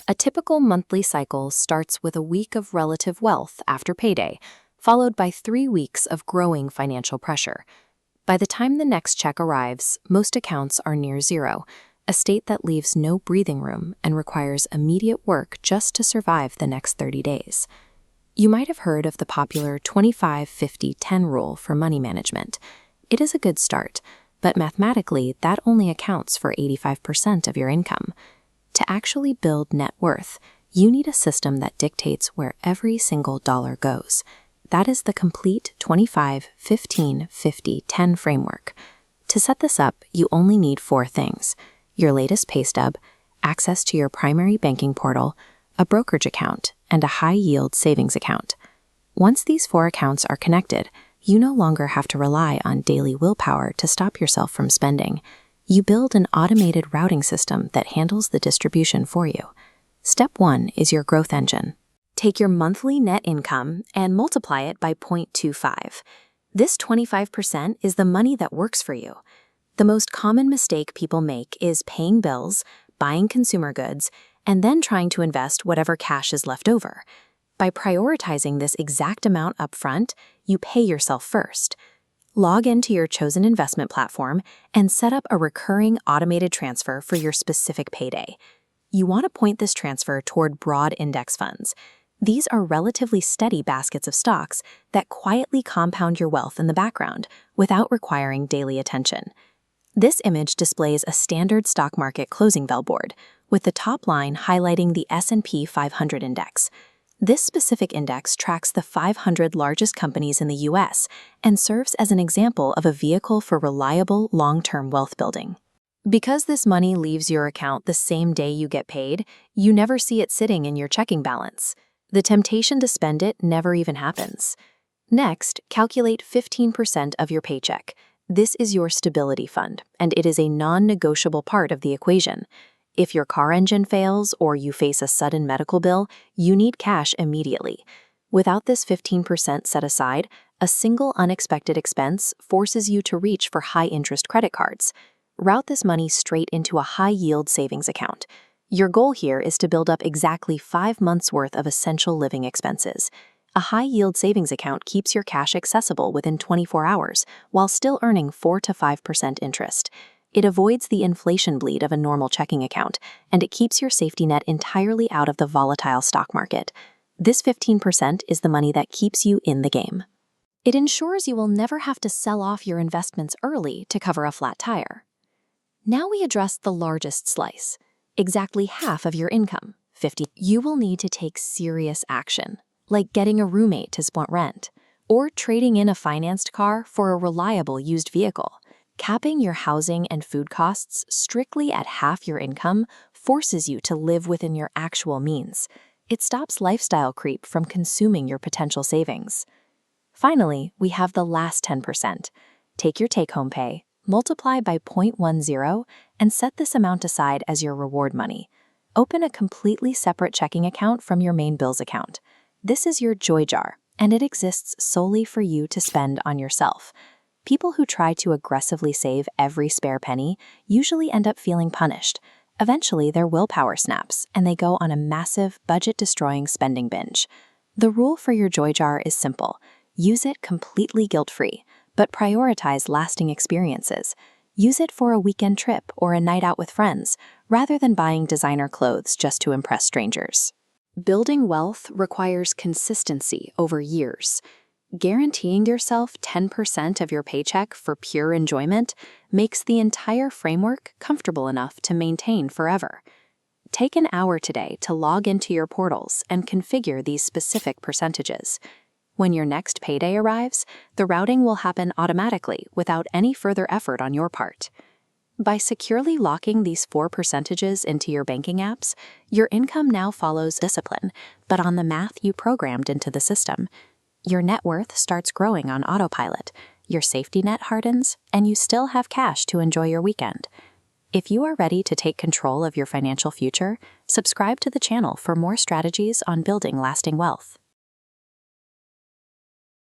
A typical monthly cycle starts with a week of relative wealth after payday, followed by 3 weeks of growing financial pressure. By the time the next check arrives, most accounts are near zero, a state that leaves no breathing room and requires immediate work just to survive the next 30 days. You might have heard of the popular 25-50-10 rule for money management. It is a good start, but mathematically, that only accounts for 85% of your income. To actually build net worth, you need a system that dictates where every single dollar goes. That is the complete 25-15-50-10 framework. To set this up, you only need 4 things: your latest pay stub, access to your primary banking portal, a brokerage account, and a high-yield savings account. Once these 4 accounts are connected, you no longer have to rely on daily willpower to stop yourself from spending. You build an automated routing system that handles the distribution for you. Step 1 is your growth engine. Take your monthly net income and multiply it by 0.25. This 25% is the money that works for you. The most common mistake people make is paying bills, buying consumer goods, and then trying to invest whatever cash is left over. By prioritizing this exact amount upfront, you pay yourself first. Log into your chosen investment platform and set up a recurring automated transfer for your specific payday. You want to point this transfer toward broad index funds. These are relatively steady baskets of stocks that quietly compound your wealth in the background without requiring daily attention. This image displays a standard stock market closing bell board, with the top line highlighting the S&P 500 index. This specific index tracks the 500 largest companies in the U.S. and serves as an example of a vehicle for reliable, long-term wealth building. Because this money leaves your account the same day you get paid, you never see it sitting in your checking balance. The temptation to spend it never even happens. Next, calculate 15% of your paycheck. This is your stability fund, and it is a non-negotiable part of the equation. If your car engine fails or you face a sudden medical bill, you need cash immediately. Without this 15% set aside, a single unexpected expense forces you to reach for high-interest credit cards. Route this money straight into a high-yield savings account. Your goal here is to build up exactly 5 months' worth of essential living expenses. A high-yield savings account keeps your cash accessible within 24 hours while still earning 4 to 5% interest. It avoids the inflation bleed of a normal checking account, and it keeps your safety net entirely out of the volatile stock market. This 15% is the money that keeps you in the game. It ensures you will never have to sell off your investments early to cover a flat tire. Now we address the largest slice, exactly half of your income, 50. You will need to take serious action, like getting a roommate to split rent, or trading in a financed car for a reliable used vehicle. Capping your housing and food costs strictly at half your income forces you to live within your actual means. It stops lifestyle creep from consuming your potential savings. Finally, we have the last 10%. Take your take-home pay, multiply by 0.10, and set this amount aside as your reward money. Open a completely separate checking account from your main bills account. This is your joy jar, and it exists solely for you to spend on yourself. People who try to aggressively save every spare penny usually end up feeling punished. Eventually, their willpower snaps, and they go on a massive, budget-destroying spending binge. The rule for your joy jar is simple. Use it completely guilt-free, but prioritize lasting experiences. Use it for a weekend trip or a night out with friends, rather than buying designer clothes just to impress strangers. Building wealth requires consistency over years. Guaranteeing yourself 10% of your paycheck for pure enjoyment makes the entire framework comfortable enough to maintain forever. Take an hour today to log into your portals and configure these specific percentages. When your next payday arrives, the routing will happen automatically without any further effort on your part. By securely locking these 4 percentages into your banking apps, your income now follows discipline, but on the math you programmed into the system. Your net worth starts growing on autopilot, your safety net hardens, and you still have cash to enjoy your weekend. If you are ready to take control of your financial future, subscribe to the channel for more strategies on building lasting wealth.